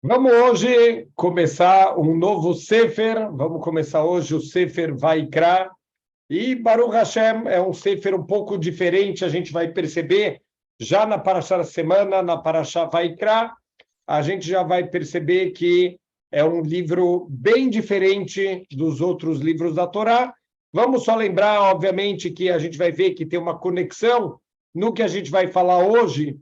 Vamos hoje começar um novo Sefer. Vamos começar hoje o Sefer Vaikra. E Baruch Hashem é um Sefer um pouco diferente, a gente vai perceber já na Parashá da semana, na Parashá Vaikra, a gente já vai perceber que é um livro bem diferente dos outros livros da Torá. Vamos só lembrar, obviamente, que a gente vai ver que tem uma conexão no que a gente vai falar hoje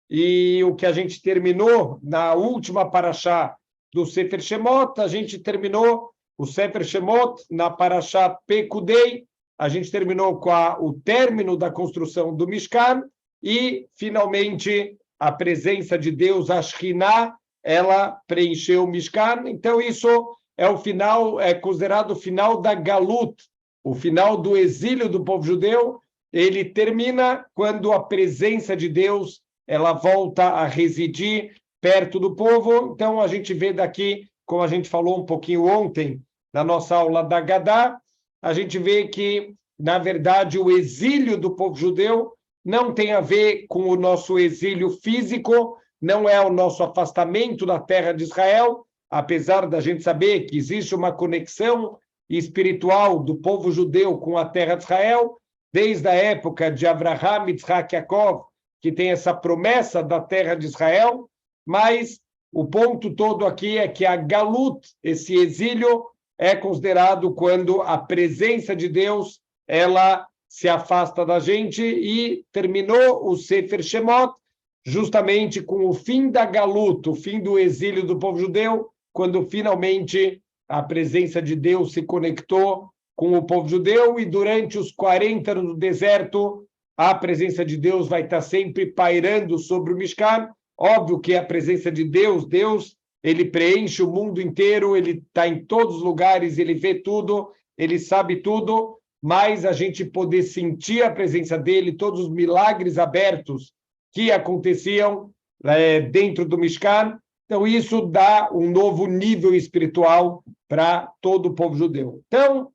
e o que a gente terminou na última Parashá do Sefer Shemot. A gente terminou o Sefer Shemot na Parashá Pekudei. A gente terminou com o término da construção do Mishkan e, finalmente, a presença de Deus, a Shekhinah, ela preencheu o Mishkan. Então, isso é o final, é considerado o final da Galut, o final do exílio do povo judeu. Ele termina quando a presença de Deus ela volta a residir perto do povo. Então, a gente vê daqui, como a gente falou um pouquinho ontem, na nossa aula da Gadá, a gente vê que, na verdade, o exílio do povo judeu não tem a ver com o nosso exílio físico, não é o nosso afastamento da terra de Israel, apesar da gente saber que existe uma conexão espiritual do povo judeu com a terra de Israel, desde a época de Abraham, Yitzhak, Yaakov, que tem essa promessa da terra de Israel, mas o ponto todo aqui é que a Galut, esse exílio, é considerado quando a presença de Deus ela se afasta da gente, e terminou o Sefer Shemot justamente com o fim da Galut, o fim do exílio do povo judeu, quando finalmente a presença de Deus se conectou com o povo judeu, e durante os 40 anos do deserto, a presença de Deus vai estar sempre pairando sobre o Mishkan. Óbvio que a presença de Deus, ele preenche o mundo inteiro, ele está em todos os lugares, ele vê tudo, ele sabe tudo, mas a gente poder sentir a presença dele, todos os milagres abertos que aconteciam dentro do Mishkan, então isso dá um novo nível espiritual para todo o povo judeu. Então,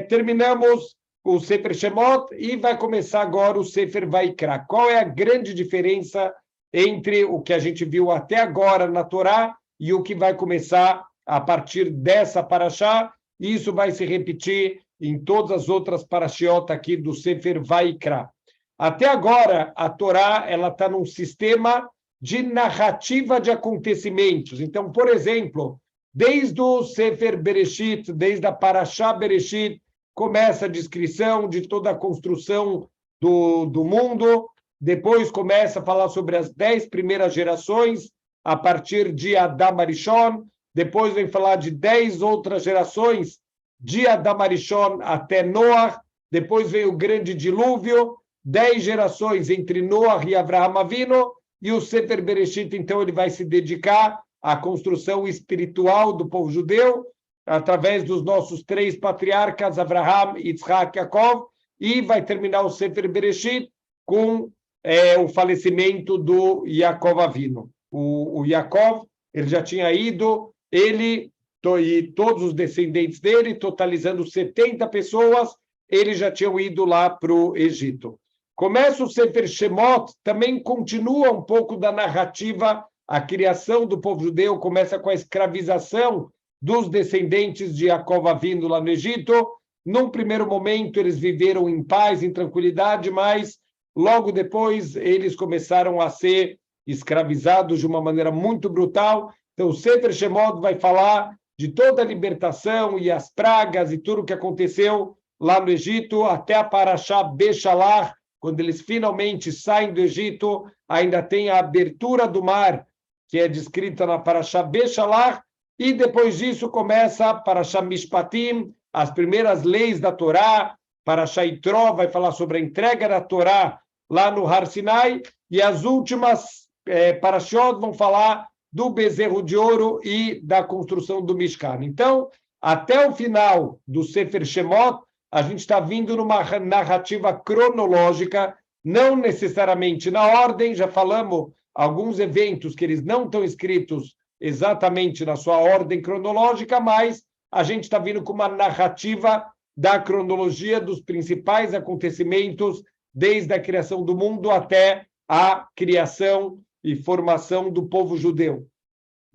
terminamos o Sefer Shemot e vai começar agora o Sefer Vaikra. Qual é a grande diferença entre o que a gente viu até agora na Torá e o que vai começar a partir dessa Parashá? Isso vai se repetir em todas as outras Parashiot aqui do Sefer Vaikra. Até agora, a Torá ela está num sistema de narrativa de acontecimentos. Então, por exemplo, desde o Sefer Bereshit, desde a Parashá Bereshit, começa a descrição de toda a construção do mundo, depois começa a falar sobre as 10 primeiras gerações, a partir de Adam Arishon, depois vem falar de 10 outras gerações, de Adam Arishon até Noah, depois vem o grande dilúvio, 10 gerações entre Noah e Avraham Avinu, e o Sefer Bereshit, então, ele vai se dedicar à construção espiritual do povo judeu, através dos nossos 3 patriarcas, Avraham, Yitzhak, Yaakov, e vai terminar o Sefer Bereshit com o falecimento do Yaakov Avinu. O Yaakov, ele já tinha ido, ele e todos os descendentes dele, totalizando 70 pessoas, eles já tinham ido lá para o Egito. Começa o Sefer Shemot, também continua um pouco da narrativa, a criação do povo judeu começa com a escravização dos descendentes de Yaakov Avinu lá no Egito. Num primeiro momento, eles viveram em paz, em tranquilidade, mas logo depois eles começaram a ser escravizados de uma maneira muito brutal. Então, o Sefer Shemot vai falar de toda a libertação e as pragas e tudo o que aconteceu lá no Egito, até a Parashá Beshalach, quando eles finalmente saem do Egito, ainda tem a abertura do mar, que é descrita na Parashá Beshalach, e depois disso começa Parashá Mishpatim, as primeiras leis da Torá. Parashá Itró vai falar sobre a entrega da Torá lá no Har Sinai, e as últimas Parashot vão falar do bezerro de ouro e da construção do Mishkan. Então, até o final do Sefer Shemot, a gente está vindo numa narrativa cronológica, não necessariamente na ordem. Já falamos alguns eventos que eles não estão escritos exatamente na sua ordem cronológica, mas a gente está vindo com uma narrativa da cronologia dos principais acontecimentos desde a criação do mundo até a criação e formação do povo judeu.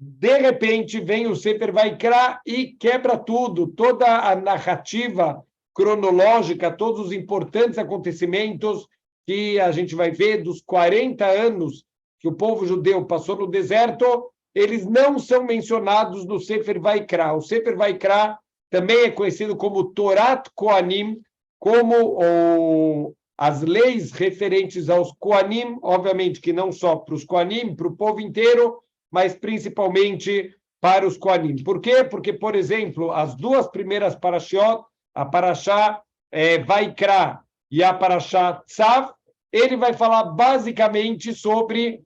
De repente, vem o Sefer Vaikra e quebra tudo, toda a narrativa cronológica, todos os importantes acontecimentos que a gente vai ver dos 40 anos que o povo judeu passou no deserto, eles não são mencionados no Sefer Vaikra. O Sefer Vaikra também é conhecido como Torat Kohanim, como as leis referentes aos Kohanim, obviamente que não só para os Kohanim, para o povo inteiro, mas principalmente para os Kohanim. Por quê? Porque, por exemplo, as duas primeiras parashiot, a parashá Vaikra e a parashá Tzav, ele vai falar basicamente sobre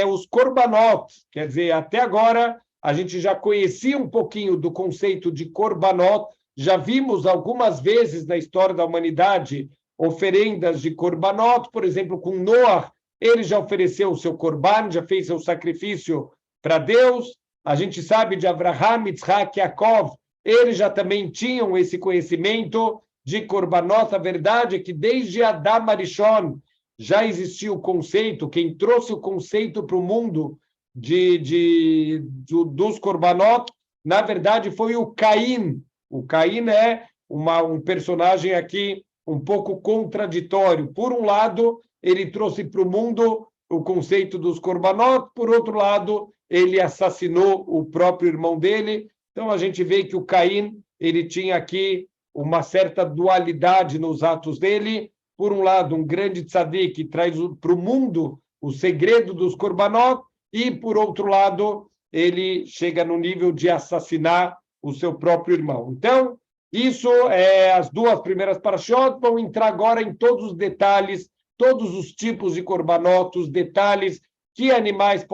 os korbanot. Quer dizer, até agora a gente já conhecia um pouquinho do conceito de korbanot, já vimos algumas vezes na história da humanidade oferendas de korbanot, por exemplo, com Noah, ele já ofereceu o seu korban, já fez seu sacrifício para Deus. A gente sabe de Abraham, Yitzhak, Yaakov, eles já também tinham esse conhecimento de korbanot. A verdade é que desde Adam Arishon já existia o conceito, quem trouxe o conceito para o mundo dos korbanot, na verdade, foi o Caim. O Caim é um personagem aqui um pouco contraditório. Por um lado, ele trouxe para o mundo o conceito dos korbanot, por outro lado, ele assassinou o próprio irmão dele. Então, a gente vê que o Caim ele tinha aqui uma certa dualidade nos atos dele. Por um lado, um grande tzadik que traz para o mundo o segredo dos korbanot, e, por outro lado, ele chega no nível de assassinar o seu próprio irmão. Então, isso é as duas primeiras parashiot. Vão entrar agora em todos os detalhes, todos os tipos de korbanot, os detalhes, que animais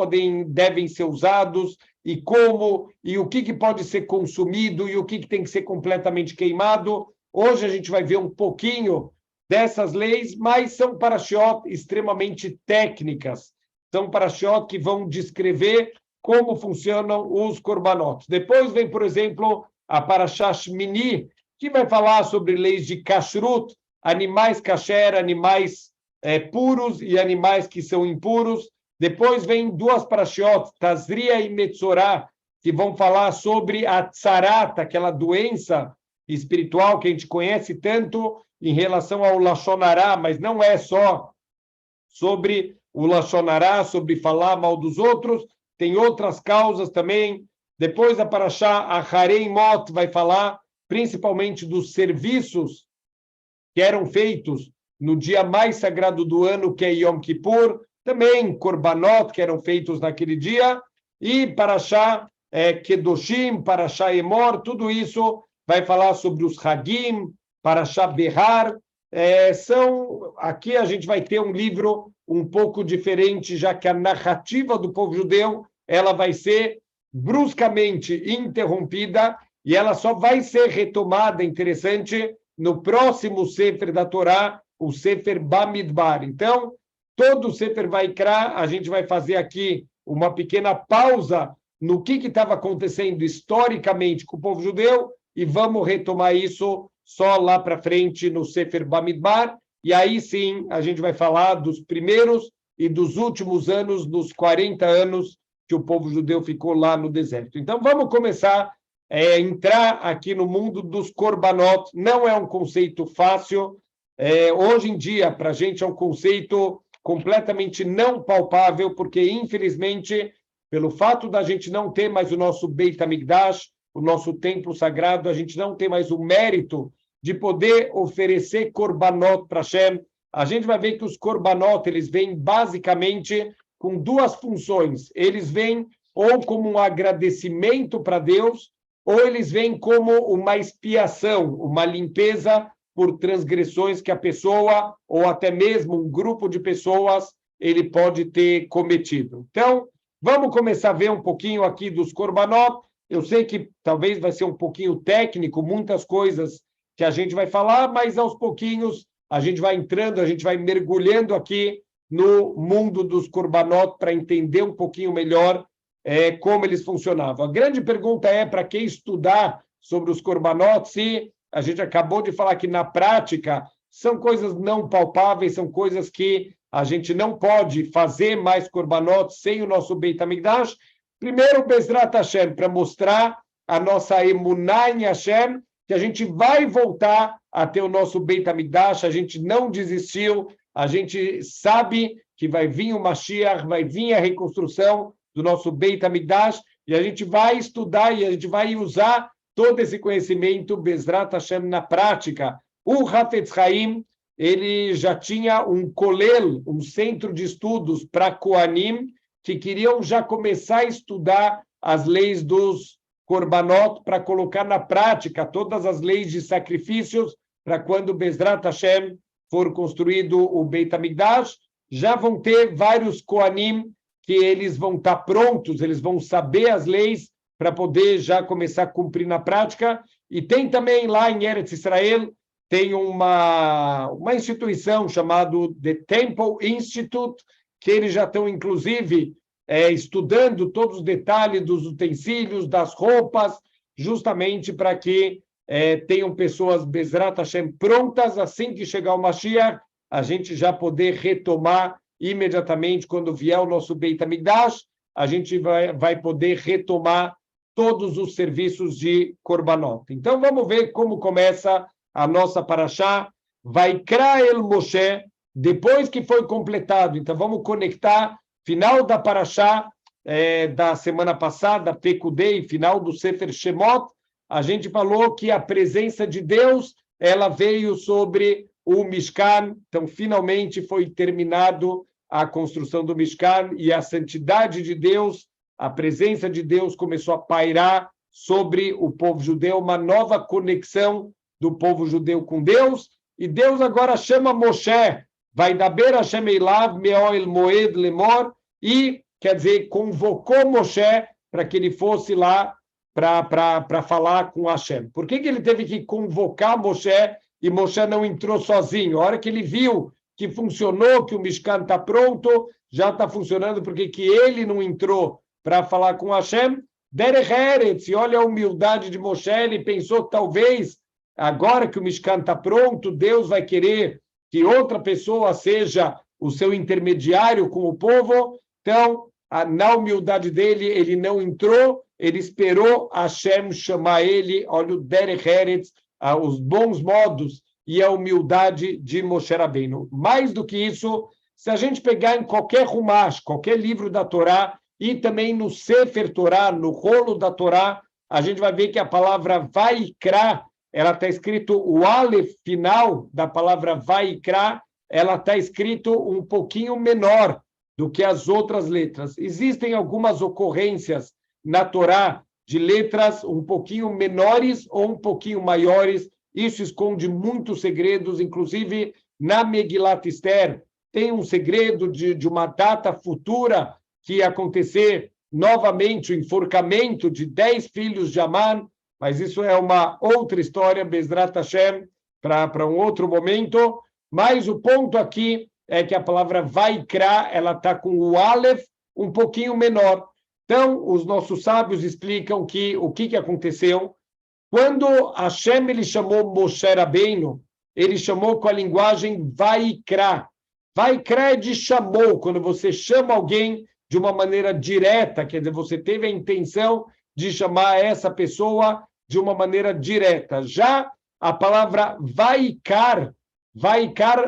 devem ser usados, e como, e o que pode ser consumido, e o que tem que ser completamente queimado. Hoje a gente vai ver um pouquinho dessas leis, mas são parashiot extremamente técnicas. São parashiot que vão descrever como funcionam os korbanot. Depois vem, por exemplo, a parashá Shmini, que vai falar sobre leis de kashrut, animais kasher, animais puros e animais que são impuros. Depois vem duas parashiot, Tazria e Metzorá, que vão falar sobre a tzarat, aquela doença espiritual que a gente conhece tanto em relação ao Lashon Hará, mas não é só sobre o Lashon Hará, sobre falar mal dos outros, tem outras causas também. Depois a parashá Acharei Mot vai falar principalmente dos serviços que eram feitos no dia mais sagrado do ano, que é Yom Kippur, também korbanot que eram feitos naquele dia, e parashá Kedoshim, parashá Emor, tudo isso vai falar sobre os Hagim, parashá Behar. Aqui a gente vai ter um livro um pouco diferente, já que a narrativa do povo judeu ela vai ser bruscamente interrompida e ela só vai ser retomada, interessante, no próximo Sefer da Torá, o Sefer Bamidbar. Então, todo o Sefer Vaikra, a gente vai fazer aqui uma pequena pausa no que estava acontecendo historicamente com o povo judeu e vamos retomar isso só lá para frente no Sefer Bamidbar, e aí sim a gente vai falar dos primeiros e dos últimos anos, dos 40 anos que o povo judeu ficou lá no deserto. Então vamos começar a entrar aqui no mundo dos korbanot. Não é um conceito fácil. Hoje em dia, para a gente, é um conceito completamente não palpável, porque, infelizmente, pelo fato da gente não ter mais o nosso Beit HaMikdash, o nosso templo sagrado, a gente não tem mais o mérito de poder oferecer korbanot para Hashem. A gente vai ver que os korbanot, eles vêm basicamente com duas funções. Eles vêm ou como um agradecimento para Deus, ou eles vêm como uma expiação, uma limpeza por transgressões que a pessoa, ou até mesmo um grupo de pessoas, ele pode ter cometido. Então, vamos começar a ver um pouquinho aqui dos korbanot. Eu sei que talvez vai ser um pouquinho técnico, muitas coisas que a gente vai falar, mas aos pouquinhos a gente vai entrando, a gente vai mergulhando aqui no mundo dos korbanot para entender um pouquinho melhor como eles funcionavam. A grande pergunta é para quem estudar sobre os korbanot, se a gente acabou de falar que na prática são coisas não palpáveis, são coisas que a gente não pode fazer mais korbanot sem o nosso Beit HaMikdash. Primeiro, Bezrat Hashem, para mostrar a nossa emuná em Hashem, que a gente vai voltar a ter o nosso Beit HaMikdash, a gente não desistiu, a gente sabe que vai vir o Mashiach, vai vir a reconstrução do nosso Beit HaMikdash, e a gente vai estudar e a gente vai usar todo esse conhecimento, Bezrat Hashem, na prática. O Hafetz Haim, ele já tinha um kolel, um centro de estudos para Kohanim, que queriam já começar a estudar as leis dos Korbanot para colocar na prática todas as leis de sacrifícios para quando Bezrat Hashem for construído o Beit HaMikdash. Já vão ter vários Kohanim que eles vão estar prontos, eles vão saber as leis para poder já começar a cumprir na prática. E tem também lá em Eretz Israel, tem uma instituição chamada The Temple Institute, que eles já estão, inclusive, estudando todos os detalhes dos utensílios, das roupas, justamente para que tenham pessoas Bezrat Hashem prontas, assim que chegar o Mashiach, a gente já poder retomar imediatamente, quando vier o nosso Beit HaMikdash, a gente vai poder retomar todos os serviços de Korbanot. Então, vamos ver como começa a nossa Parashá. Vaikra el Moshe, depois que foi completado. Então, vamos conectar final da Parashá da semana passada, Pekudei, final do Sefer Shemot. A gente falou que a presença de Deus, ela veio sobre o Mishkan. Então, finalmente foi terminado a construção do Mishkan e a santidade de Deus, a presença de Deus começou a pairar sobre o povo judeu, uma nova conexão do povo judeu com Deus, e Deus agora chama Moshe, vai daber Hashem Eilav me'oel moed lemor, e, quer dizer, convocou Moshe para que ele fosse lá para falar com Hashem. Por que ele teve que convocar Moshe e Moshe não entrou sozinho? A hora que ele viu que funcionou, que o Mishkan está pronto, já está funcionando, porque que ele não entrou para falar com Hashem? Derech Eretz, e olha a humildade de Moshe, ele pensou que talvez, agora que o Mishkan está pronto, Deus vai querer que outra pessoa seja o seu intermediário com o povo. Então, na humildade dele, ele não entrou, ele esperou Hashem chamar ele. Olha o Derech Eretz, os bons modos e a humildade de Moshe Rabbeinu. Mais do que isso, se a gente pegar em qualquer Rumash, qualquer livro da Torá, e também no Sefer Torá, no rolo da Torá, a gente vai ver que a palavra Vaikra, ela está escrito, o Aleph final da palavra Vaikra, ela está escrito um pouquinho menor do que as outras letras. Existem algumas ocorrências na Torá de letras um pouquinho menores ou um pouquinho maiores. Isso esconde muitos segredos, inclusive na Megilat Esther tem um segredo de uma data futura que ia acontecer novamente o enforcamento de 10 filhos de Amã, mas isso é uma outra história, Bezrat Hashem, para um outro momento. Mas o ponto aqui é que a palavra Vaikra, ela está com o Aleph um pouquinho menor. Então, os nossos sábios explicam que o que aconteceu. Quando Hashem ele chamou Moshe Rabbeinu, ele chamou com a linguagem Vaikra. Vaikra é de chamou, quando você chama alguém de uma maneira direta, quer dizer, você teve a intenção de chamar essa pessoa de uma maneira direta. Já a palavra Vaikar,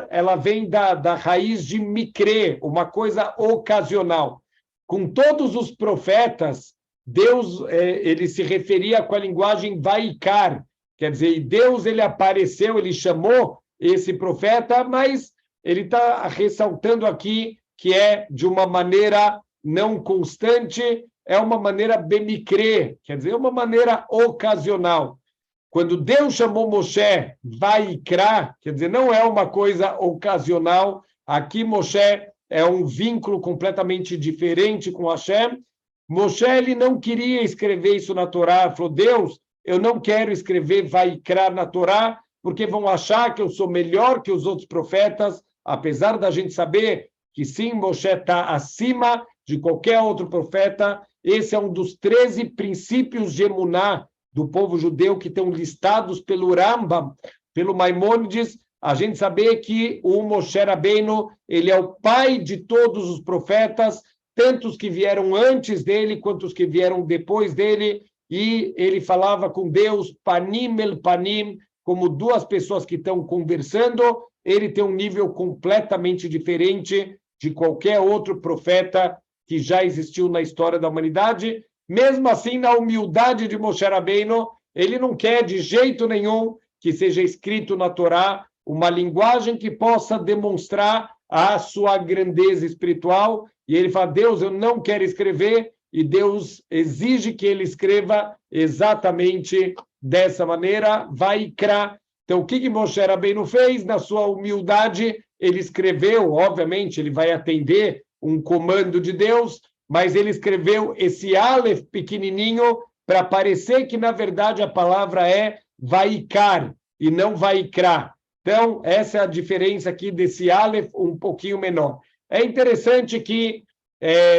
ela vem da raiz de mikre, uma coisa ocasional. Com todos os profetas, Deus ele se referia com a linguagem Vaikar, quer dizer, Deus ele apareceu, ele chamou esse profeta, mas ele está ressaltando aqui que é de uma maneira não constante, é uma maneira bemikre, quer dizer, uma maneira ocasional. Quando Deus chamou Moshe Vaikra, quer dizer, não é uma coisa ocasional, aqui Moshe é um vínculo completamente diferente com Hashem. Moshe ele não queria escrever isso na Torá, falou, Deus, eu não quero escrever Vaikra na Torá, porque vão achar que eu sou melhor que os outros profetas, apesar da gente saber que sim, Moshe está acima de qualquer outro profeta. Esse é um dos 13 princípios de Emuná do povo judeu que estão listados pelo Rambam, pelo Maimônides. A gente saber que o Moshe Rabbeinu, ele é o pai de todos os profetas. tanto os que vieram antes dele quanto os que vieram depois dele, e ele falava com Deus, panim el panim, como duas pessoas que estão conversando. Ele tem um nível completamente diferente de qualquer outro profeta que já existiu na história da humanidade. Mesmo assim, na humildade de Moshe Rabbeinu, ele não quer de jeito nenhum que seja escrito na Torá uma linguagem que possa demonstrar a sua grandeza espiritual. E ele fala, Deus, eu não quero escrever, e Deus exige que ele escreva exatamente dessa maneira, Vaikra. Então, o que Moshe Rabbeinu fez? Na sua humildade, ele escreveu, obviamente, ele vai atender um comando de Deus, mas ele escreveu esse Aleph pequenininho para parecer que, na verdade, a palavra é Vaikar e não Vaikra. Então, essa é a diferença aqui desse Aleph um pouquinho menor. É interessante que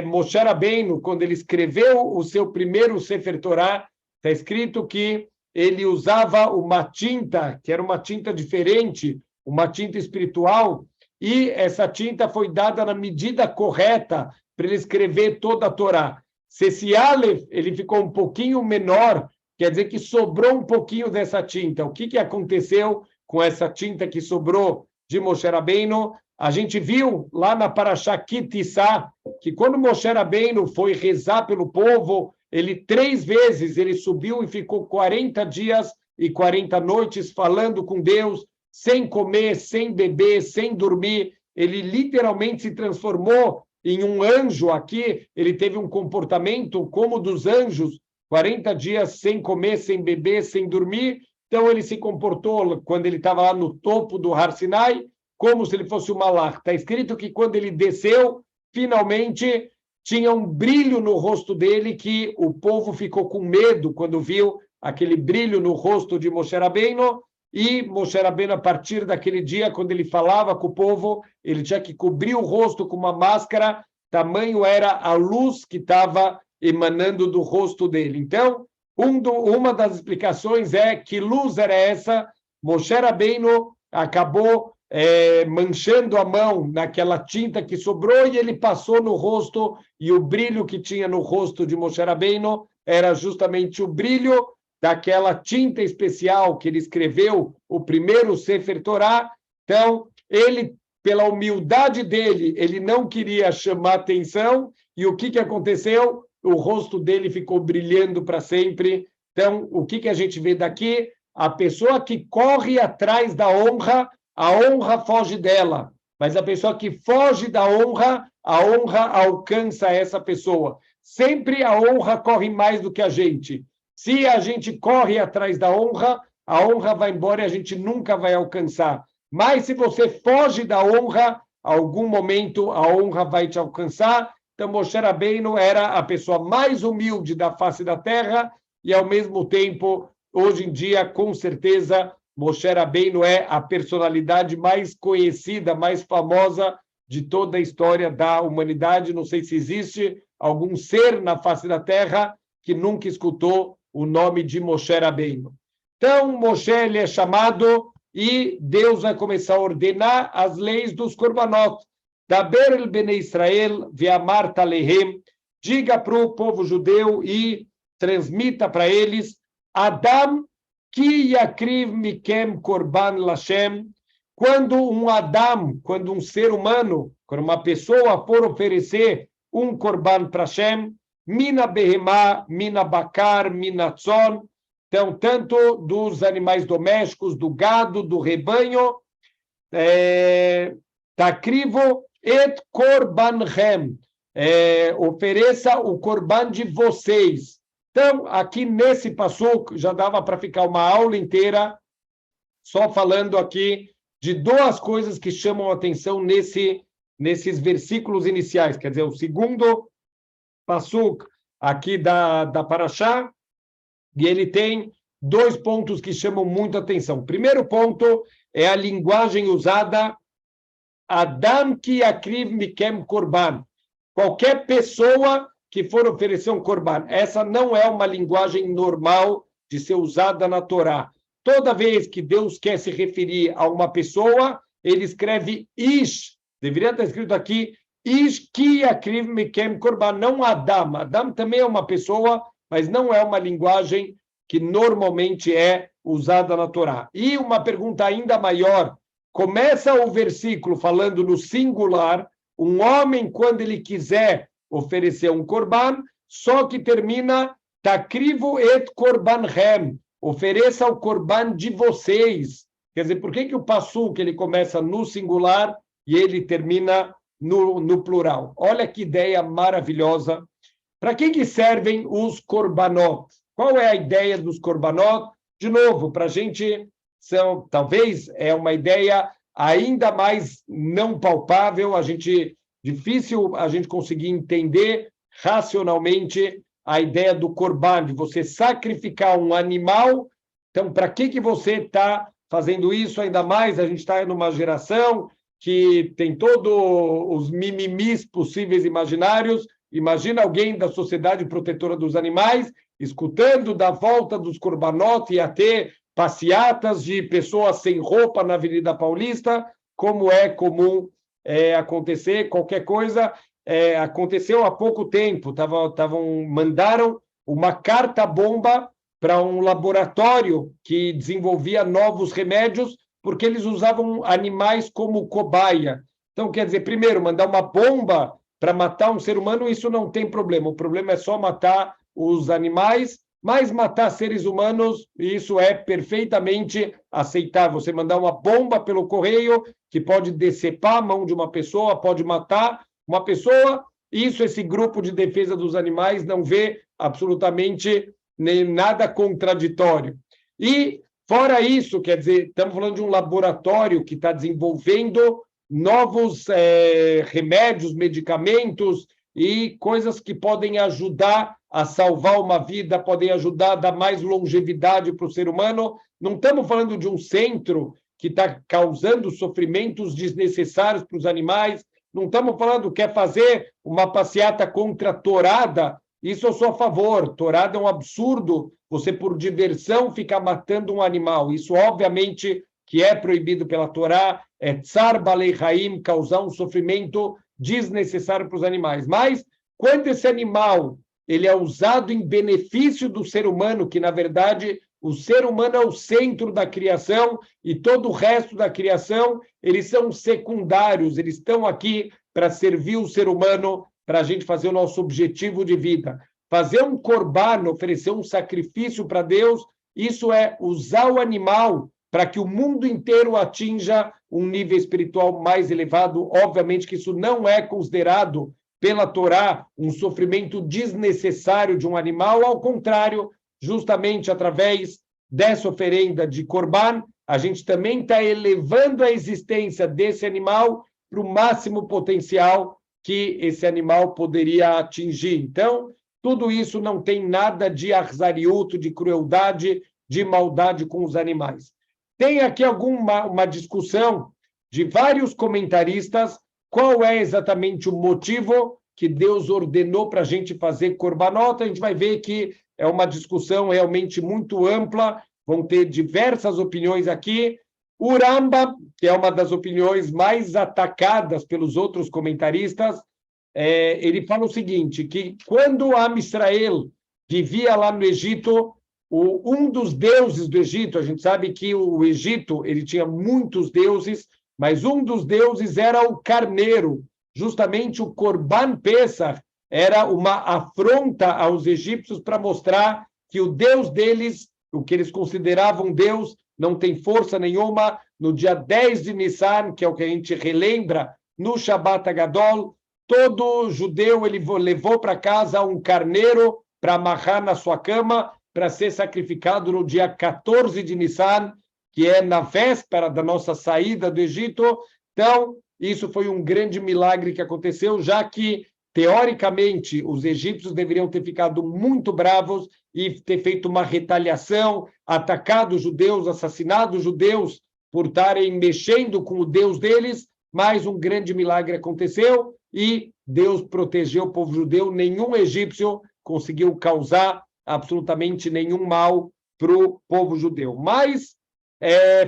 Moshe Rabbeinu, quando ele escreveu o seu primeiro Sefer Torah, está escrito que ele usava uma tinta, que era uma tinta diferente, uma tinta espiritual, e essa tinta foi dada na medida correta para ele escrever toda a Torá. Se esse Aleph ele ficou um pouquinho menor, quer dizer que sobrou um pouquinho dessa tinta. O que aconteceu com essa tinta que sobrou de Moshe Rabbeinu? A gente viu lá na Parashá Ki Tissá, que quando Moshe Rabbeinu foi rezar pelo povo, ele 3 vezes ele subiu e ficou 40 dias e 40 noites falando com Deus, sem comer, sem beber, sem dormir. Ele literalmente se transformou em um anjo aqui. Ele teve um comportamento como dos anjos, 40 dias sem comer, sem beber, sem dormir. Então ele se comportou, quando ele estava lá no topo do Har Sinai, como se ele fosse um malach. Está escrito que quando ele desceu, finalmente tinha um brilho no rosto dele, que o povo ficou com medo quando viu aquele brilho no rosto de Moshe Rabbeinu. E Moshe Rabbeinu, a partir daquele dia, quando ele falava com o povo, ele tinha que cobrir o rosto com uma máscara, tamanho era a luz que estava emanando do rosto dele. Então, uma das explicações é que luz era essa. Moshe Rabbeinu acabou manchando a mão naquela tinta que sobrou, e ele passou no rosto, e o brilho que tinha no rosto de Moshe Rabbeinu era justamente o brilho daquela tinta especial que ele escreveu o primeiro Sefer Torah. Então, ele, pela humildade dele, ele não queria chamar atenção, e o que aconteceu? O rosto dele ficou brilhando para sempre. Então, o que a gente vê daqui? A pessoa que corre atrás da honra, a honra foge dela. Mas a pessoa que foge da honra, a honra alcança essa pessoa. Sempre a honra corre mais do que a gente. Se a gente corre atrás da honra, a honra vai embora e a gente nunca vai alcançar. Mas se você foge da honra, algum momento a honra vai te alcançar. Então, Moshe Rabbeinu era a pessoa mais humilde da face da terra, e, ao mesmo tempo, hoje em dia, com certeza, Moshe Rabbeinu é a personalidade mais conhecida, mais famosa de toda a história da humanidade. Não sei se existe algum ser na face da terra que nunca escutou o nome de Moshe Rabbeinu. Então, Moshe ele é chamado, e Deus vai começar a ordenar as leis dos korbanot. Daber el Bnei Israel ve'amar talehem, diga para o povo judeu e transmita para eles, Adam ki yakriv mikem korban lashem, quando um Adam, quando um ser humano, quando uma pessoa for oferecer um korban para Hashem, mina behemá, mina bakar, mina tzon, então, tanto dos animais domésticos, do gado, do rebanho, takrivo et korbanchem, ofereça o korban de vocês. Então, aqui nesse passuco, já dava para ficar uma aula inteira só falando aqui de 2 coisas que chamam a atenção nesses versículos iniciais. Quer dizer, o segundo passuco aqui da Parashá, e ele tem 2 pontos que chamam muito a atenção. O primeiro ponto é a linguagem usada, Adam ki yakriv mikem korban. Qualquer pessoa que for oferecer um korban. Essa não é uma linguagem normal de ser usada na Torá. Toda vez que Deus quer se referir a uma pessoa, ele escreve ish. Deveria estar escrito aqui Ish ki yakriv mekem korban, não Adam. Adam também é uma pessoa, mas não é uma linguagem que normalmente é usada na Torá. E uma pergunta ainda maior, começa o versículo falando no singular, um homem, quando ele quiser oferecer um korban, só que termina takrivu et korbanhem, ofereça o korban de vocês. Quer dizer, por que o passuco ele começa no singular e ele termina no plural? Olha que ideia maravilhosa. Para que servem os korbanot? Qual é a ideia dos korbanot? De novo, para a gente, talvez é uma ideia ainda mais não palpável, difícil a gente conseguir entender racionalmente a ideia do korban, de você sacrificar um animal. Então, para que você está fazendo isso? Ainda mais, a gente está numa geração que tem todos os mimimis possíveis e imaginários. Imagina alguém da Sociedade Protetora dos Animais escutando da volta dos korbanot e até passeatas de pessoas sem roupa na Avenida Paulista, como é comum acontecer, qualquer coisa. Aconteceu há pouco tempo, mandaram uma carta-bomba para um laboratório que desenvolvia novos remédios, porque eles usavam animais como cobaia. Então, quer dizer, primeiro, mandar uma bomba para matar um ser humano, isso não tem problema. O problema é só matar os animais, mas matar seres humanos, isso é perfeitamente aceitável. Você mandar uma bomba pelo correio, que pode decepar a mão de uma pessoa, pode matar uma pessoa, esse grupo de defesa dos animais não vê absolutamente nem nada contraditório. E, fora isso, quer dizer, estamos falando de um laboratório que está desenvolvendo novos remédios, medicamentos e coisas que podem ajudar a salvar uma vida, podem ajudar a dar mais longevidade para o ser humano. Não estamos falando de um centro que está causando sofrimentos desnecessários para os animais. Não estamos falando que quer fazer uma passeata contra a tourada. Isso eu sou a favor. Tourada é um absurdo. Você, por diversão, ficar matando um animal. Isso, obviamente, que é proibido pela Torá, é tsar balei haim, causar um sofrimento desnecessário para os animais. Mas, quando esse animal ele é usado em benefício do ser humano, que, na verdade, o ser humano é o centro da criação e todo o resto da criação, eles são secundários, eles estão aqui para servir o ser humano, para a gente fazer o nosso objetivo de vida. Fazer um korban, oferecer um sacrifício para Deus, isso é usar o animal para que o mundo inteiro atinja um nível espiritual mais elevado. Obviamente que isso não é considerado pela Torá um sofrimento desnecessário de um animal, ao contrário, justamente através dessa oferenda de korban, a gente também está elevando a existência desse animal para o máximo potencial que esse animal poderia atingir. Então, tudo isso não tem nada de arzariuto, de crueldade, de maldade com os animais. Tem aqui uma discussão de vários comentaristas qual é exatamente o motivo que Deus ordenou para a gente fazer korbanot. A gente vai ver que é uma discussão realmente muito ampla, vão ter diversas opiniões aqui. O Rambam, que é uma das opiniões mais atacadas pelos outros comentaristas, ele fala o seguinte, que quando Am Israel vivia lá no Egito, um dos deuses do Egito, a gente sabe que o Egito ele tinha muitos deuses, mas um dos deuses era o carneiro. Justamente o Korban Pesach era uma afronta aos egípcios para mostrar que o Deus deles, o que eles consideravam Deus, não tem força nenhuma. No dia 10 de Nissan, que é o que a gente relembra no Shabbat Agadol, todo judeu ele levou para casa um carneiro para amarrar na sua cama, para ser sacrificado no dia 14 de Nissan, que é na véspera da nossa saída do Egito. Então, isso foi um grande milagre que aconteceu, já que, teoricamente, os egípcios deveriam ter ficado muito bravos e ter feito uma retaliação, atacado os judeus, assassinado os judeus por estarem mexendo com o Deus deles, mas um grande milagre aconteceu e Deus protegeu o povo judeu. Nenhum egípcio conseguiu causar absolutamente nenhum mal para o povo judeu. Mas,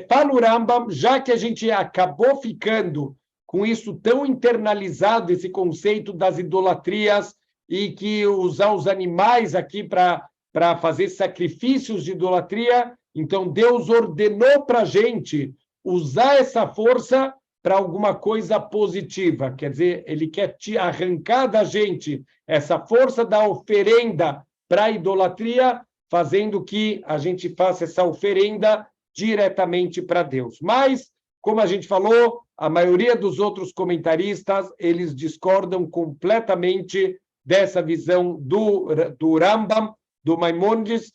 para o Rambam, já que a gente acabou ficando com isso tão internalizado, esse conceito das idolatrias, e que usar os animais aqui para fazer sacrifícios de idolatria. Então, Deus ordenou para a gente usar essa força para alguma coisa positiva. Quer dizer, ele quer arrancar da gente essa força da oferenda para a idolatria, fazendo que a gente faça essa oferenda diretamente para Deus. Mas, como a gente falou, a maioria dos outros comentaristas, eles discordam completamente dessa visão do Rambam, do Maimônides.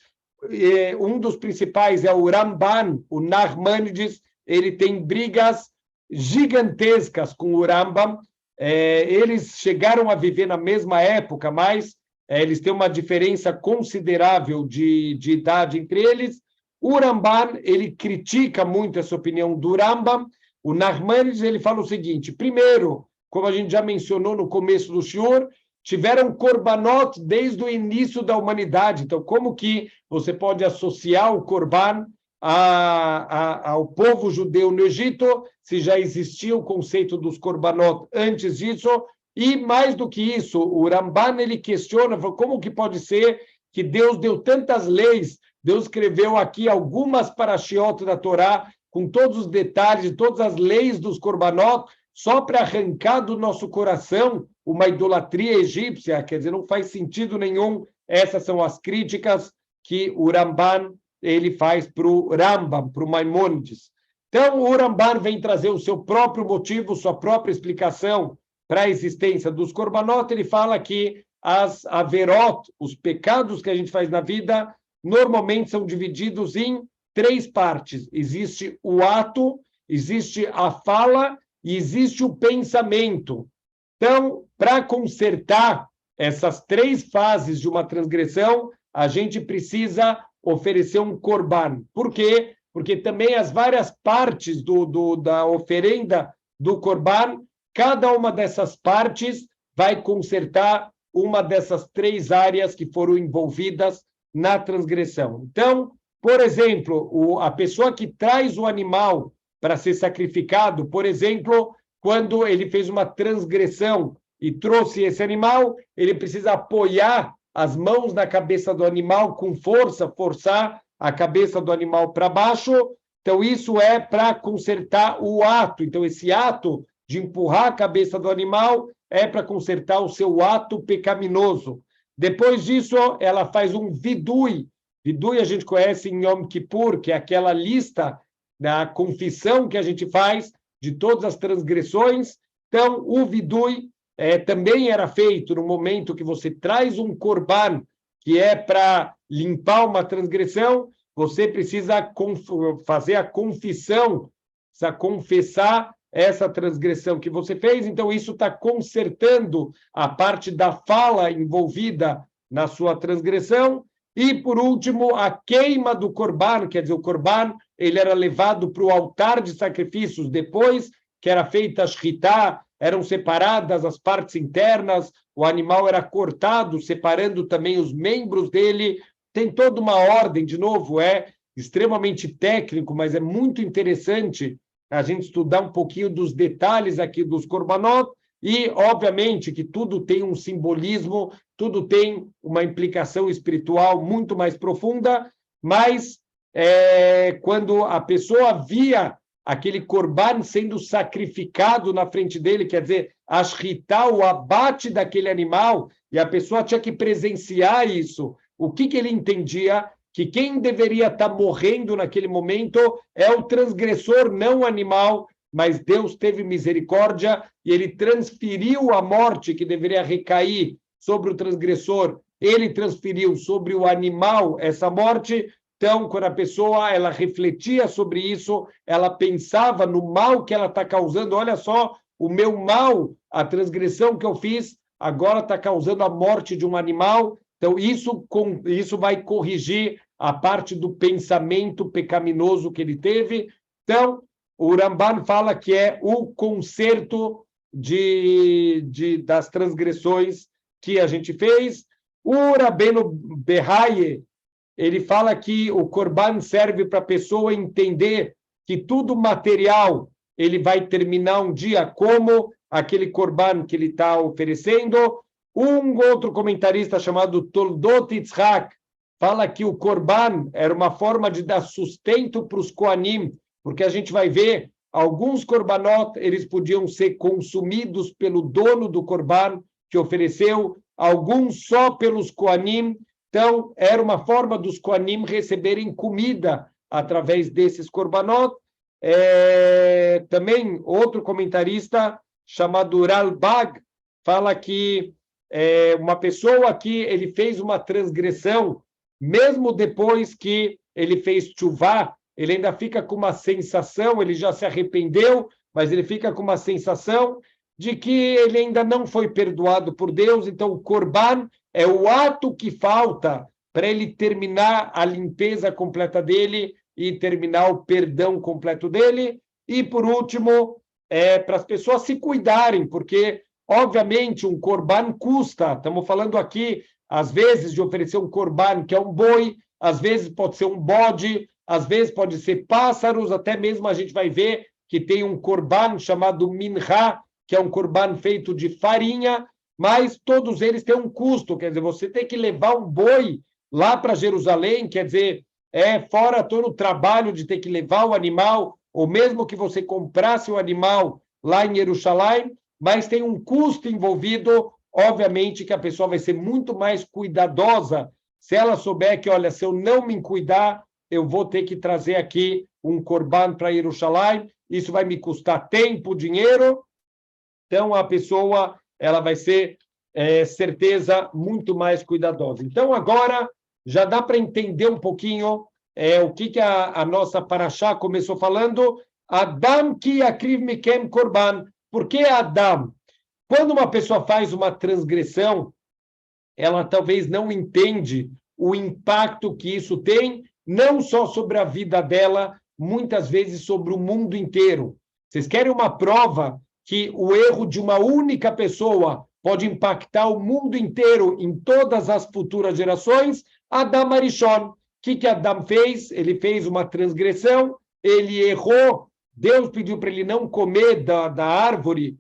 Um dos principais é o Ramban, o Nachmanides. Ele tem brigas gigantescas com o Rambam. Eles chegaram a viver na mesma época, mas eles têm uma diferença considerável de idade entre eles. O Ramban, ele critica muito essa opinião do Rambam. O Nachmanides, ele fala o seguinte: primeiro, como a gente já mencionou no começo do shiur, tiveram korbanot desde o início da humanidade. Então, como que você pode associar o korban ao povo judeu no Egito, se já existia o conceito dos korbanot antes disso? E, mais do que isso, o Ramban, ele questiona como que pode ser que Deus deu tantas leis, Deus escreveu aqui algumas parashiot da Torá, com todos os detalhes, todas as leis dos korbanot, só para arrancar do nosso coração uma idolatria egípcia. Quer dizer, não faz sentido nenhum. Essas são as críticas que o Ramban ele faz para o Rambam, para o Maimônides. Então, o Ramban vem trazer o seu próprio motivo, sua própria explicação para a existência dos korbanot. Ele fala que as averot, os pecados que a gente faz na vida, normalmente são divididos em 3 partes. Existe o ato, existe a fala e existe o pensamento. Então, para consertar essas 3 fases de uma transgressão, a gente precisa oferecer um korban. Por quê? Porque também as várias partes da oferenda do korban, cada uma dessas partes vai consertar uma dessas 3 áreas que foram envolvidas na transgressão. Então, por exemplo, a pessoa que traz o animal para ser sacrificado, por exemplo, quando ele fez uma transgressão e trouxe esse animal, ele precisa apoiar as mãos na cabeça do animal com força, forçar a cabeça do animal para baixo. Então, isso é para consertar o ato. Então, esse ato de empurrar a cabeça do animal é para consertar o seu ato pecaminoso. Depois disso, ela faz um vidui. Vidui a gente conhece em Yom Kippur, que é aquela lista da confissão que a gente faz de todas as transgressões. Então, o vidui também era feito no momento que você traz um korban, que é para limpar uma transgressão, você precisa fazer a confissão, precisa confessar essa transgressão que você fez. Então, isso está consertando a parte da fala envolvida na sua transgressão. E, por último, a queima do korban, quer dizer, o korban ele era levado para o altar de sacrifícios depois que era feita a shritá, eram separadas as partes internas, o animal era cortado, separando também os membros dele. Tem toda uma ordem, de novo, é extremamente técnico, mas é muito interessante a gente estudar um pouquinho dos detalhes aqui dos korbanot, e, obviamente, que tudo tem um simbolismo, tudo tem uma implicação espiritual muito mais profunda, mas quando a pessoa via aquele korban sendo sacrificado na frente dele, quer dizer, a shritá, o abate daquele animal, e a pessoa tinha que presenciar isso, o que ele entendia? Que quem deveria estar morrendo naquele momento é o transgressor, não o animal, mas Deus teve misericórdia e ele transferiu a morte que deveria recair sobre o transgressor, ele transferiu sobre o animal essa morte. Então, quando a pessoa ela refletia sobre isso, ela pensava no mal que ela está causando. Olha só, o meu mal, a transgressão que eu fiz, agora está causando a morte de um animal. Então, isso vai corrigir a parte do pensamento pecaminoso que ele teve. Então, o Ramban fala que é o conserto das transgressões que a gente fez. O Rabbeinu Behaye, ele fala que o korban serve para a pessoa entender que tudo material ele vai terminar um dia como aquele corban que ele está oferecendo. Um outro comentarista chamado Toldot Yitzhak fala que o corban era uma forma de dar sustento para os Koanim, porque a gente vai ver alguns korbanot, eles podiam ser consumidos pelo dono do corban que ofereceu, alguns só pelos Koanim. Então, era uma forma dos Koanim receberem comida através desses korbanot. Também outro comentarista chamado Ralbag fala que uma pessoa que ele fez uma transgressão, mesmo depois que ele fez tchuvá, ele ainda fica com uma sensação, ele já se arrependeu, mas ele fica com uma sensação de que ele ainda não foi perdoado por Deus. Então, o corban é o ato que falta para ele terminar a limpeza completa dele e terminar o perdão completo dele. E, por último, para as pessoas se cuidarem, porque, obviamente, um corban custa. Estamos falando aqui, às vezes, de oferecer um corban que é um boi, às vezes pode ser um bode, às vezes pode ser pássaros, até mesmo a gente vai ver que tem um corban chamado minha, que é um corban feito de farinha, mas todos eles têm um custo, quer dizer, você tem que levar um boi lá para Jerusalém, quer dizer, fora todo o trabalho de ter que levar o animal, ou mesmo que você comprasse o animal lá em Jerusalém, mas tem um custo envolvido, obviamente que a pessoa vai ser muito mais cuidadosa se ela souber que, olha, se eu não me cuidar, eu vou ter que trazer aqui um corban para Jerusalém, isso vai me custar tempo, dinheiro, então a pessoa ela vai ser, certeza, muito mais cuidadosa. Então, agora, já dá para entender um pouquinho o que a nossa paraxá começou falando. Adam ki yakriv mikem korban. Por que Adam? Quando uma pessoa faz uma transgressão, ela talvez não entende o impacto que isso tem, não só sobre a vida dela, muitas vezes sobre o mundo inteiro. Vocês querem uma prova que o erro de uma única pessoa pode impactar o mundo inteiro em todas as futuras gerações? Adam Arishon. O que Adam fez? Ele fez uma transgressão, ele errou, Deus pediu para ele não comer da árvore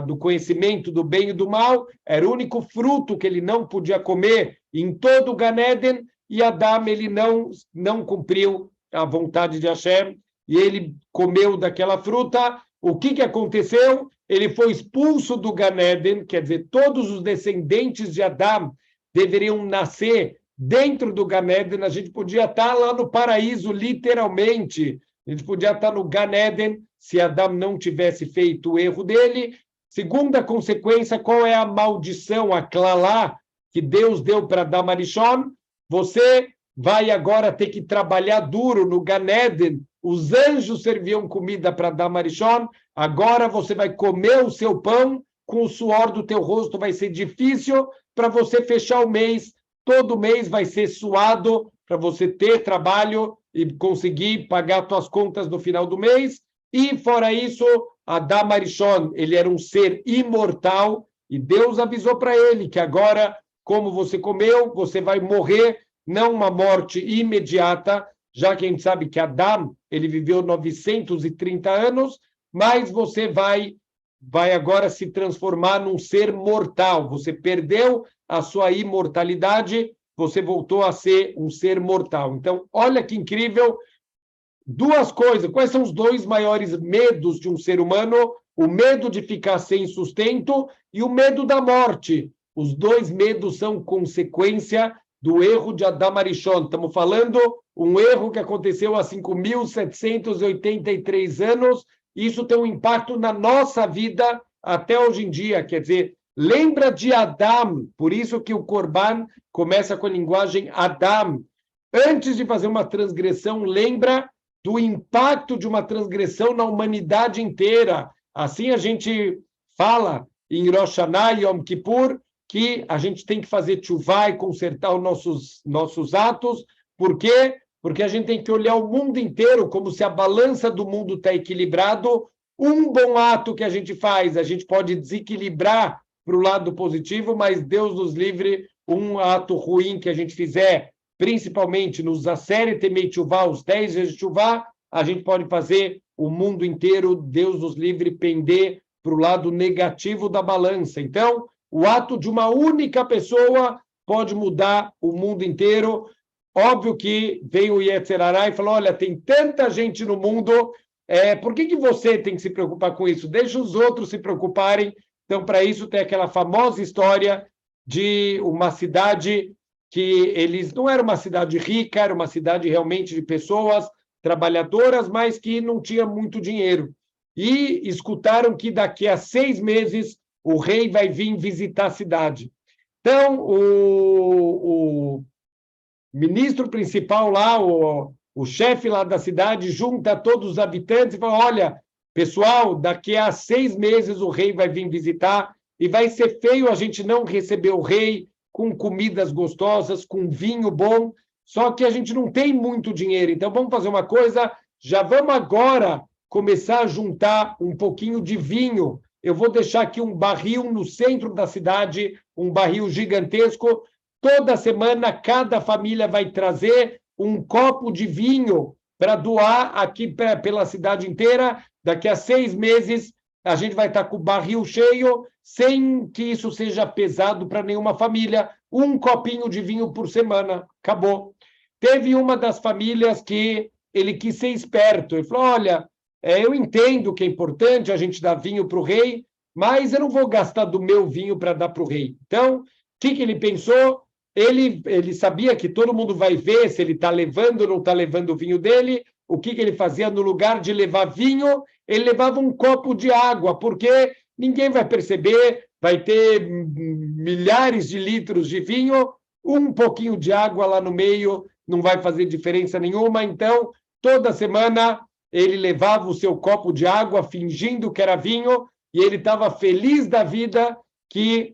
do conhecimento do bem e do mal, era o único fruto que ele não podia comer em todo o Gan Eden, e Adam ele não cumpriu a vontade de Hashem, e ele comeu daquela fruta. O que aconteceu? Ele foi expulso do Gan Eden, quer dizer, todos os descendentes de Adam deveriam nascer dentro do Gan Eden. A gente podia estar lá no paraíso, literalmente. A gente podia estar no Gan Eden se Adam não tivesse feito o erro dele. Segunda consequência, qual é a maldição, a clalá, que Deus deu para Adam Arishon? Você vai agora ter que trabalhar duro no Gan Eden. Os anjos serviam comida para Adam Arishon, agora você vai comer o seu pão com o suor do teu rosto, vai ser difícil para você fechar o mês, todo mês vai ser suado para você ter trabalho e conseguir pagar suas contas no final do mês. E fora isso, Adam Arishon, ele era um ser imortal, e Deus avisou para ele que agora, como você comeu, você vai morrer, não uma morte imediata, já que a gente sabe que Adam, ele viveu 930 anos, mas você vai agora se transformar num ser mortal. Você perdeu a sua imortalidade, você voltou a ser um ser mortal. Então, olha que incrível. Duas coisas. Quais são os dois maiores medos de um ser humano? O medo de ficar sem sustento e o medo da morte. Os dois medos são consequência do erro de Adam Arishon. Estamos falando um erro que aconteceu há 5.783 anos. Isso tem um impacto na nossa vida até hoje em dia. Quer dizer, lembra de Adam. Por isso que o Corban começa com a linguagem Adam. Antes de fazer uma transgressão, lembra do impacto de uma transgressão na humanidade inteira. Assim a gente fala em Rosh Hashanah e Yom Kippur que a gente tem que fazer tchuvá e consertar os nossos atos. Por quê? Porque a gente tem que olhar o mundo inteiro como se a balança do mundo está equilibrado. Um bom ato que a gente faz, a gente pode desequilibrar para o lado positivo, mas Deus nos livre, um ato ruim que a gente fizer, principalmente nos Aseret Yemei Teshuvah, os 10 vezes de Teshuvah, a gente pode fazer o mundo inteiro, Deus nos livre, pender para o lado negativo da balança. Então, o ato de uma única pessoa pode mudar o mundo inteiro. Óbvio que vem o Yetzer Hará e fala, olha, tem tanta gente no mundo, por que você tem que se preocupar com isso? Deixa os outros se preocuparem. Então, para isso, tem aquela famosa história de uma cidade que eles não era uma cidade rica, era uma cidade realmente de pessoas trabalhadoras, mas que não tinha muito dinheiro. E escutaram que daqui a 6 meses o rei vai vir visitar a cidade. Então, o ministro principal lá, o chefe lá da cidade, junta todos os habitantes e fala, olha, pessoal, daqui a 6 meses o rei vai vir visitar e vai ser feio a gente não receber o rei com comidas gostosas, com vinho bom, só que a gente não tem muito dinheiro. Então, vamos fazer uma coisa, já vamos agora começar a juntar um pouquinho de vinho. Eu vou deixar aqui um barril no centro da cidade, um barril gigantesco. Toda semana, cada família vai trazer um copo de vinho para doar aqui pela cidade inteira. Daqui a 6 meses, a gente vai estar com o barril cheio, sem que isso seja pesado para nenhuma família. Um copinho de vinho por semana. Acabou. Teve uma das famílias que ele quis ser esperto. Ele falou, olha, eu entendo que é importante a gente dar vinho para o rei, mas eu não vou gastar do meu vinho para dar para o rei. Então, o que ele pensou? Ele sabia que todo mundo vai ver se ele está levando ou não está levando o vinho dele. O que ele fazia? No lugar de levar vinho, ele levava um copo de água, porque ninguém vai perceber, vai ter milhares de litros de vinho, um pouquinho de água lá no meio não vai fazer diferença nenhuma. Então, toda semana, ele levava o seu copo de água, fingindo que era vinho, e ele estava feliz da vida que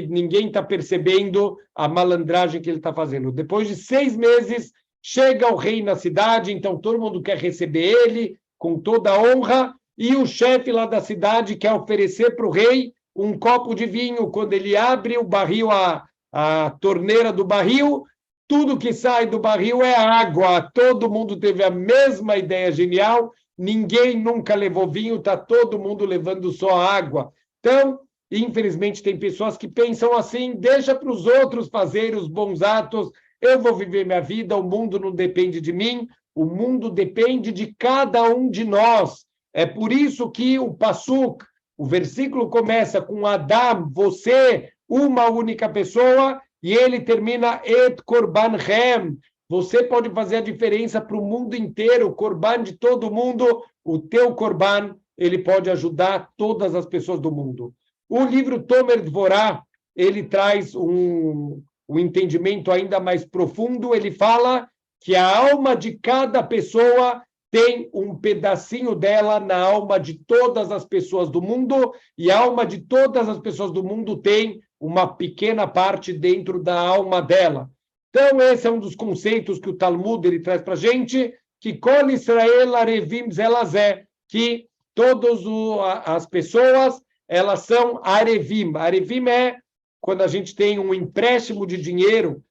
ninguém está percebendo a malandragem que ele está fazendo. Depois de 6 meses, chega o rei na cidade, então todo mundo quer receber ele com toda a honra, e o chefe lá da cidade quer oferecer para o rei um copo de vinho. Quando ele abre o barril, a torneira do barril, tudo que sai do barril é água. Todo mundo teve a mesma ideia genial, ninguém nunca levou vinho, está todo mundo levando só água. Então, infelizmente, tem pessoas que pensam assim, deixa para os outros fazerem os bons atos, eu vou viver minha vida, o mundo não depende de mim, o mundo depende de cada um de nós. É por isso que o Passuk, o versículo começa com Adam, você, uma única pessoa, e ele termina Et Korbanchem. Você pode fazer a diferença para o mundo inteiro, o Korban de todo mundo, o teu Korban, ele pode ajudar todas as pessoas do mundo. O livro Tomer Dvorah, ele traz um entendimento ainda mais profundo. Ele fala que a alma de cada pessoa tem um pedacinho dela na alma de todas as pessoas do mundo, e a alma de todas as pessoas do mundo tem uma pequena parte dentro da alma dela. Então, esse é um dos conceitos que o Talmud ele traz para a gente, que Kol Israel Arevim Zelazé, que todas as pessoas elas são arevim. Arevim é quando a gente tem um empréstimo de dinheiro,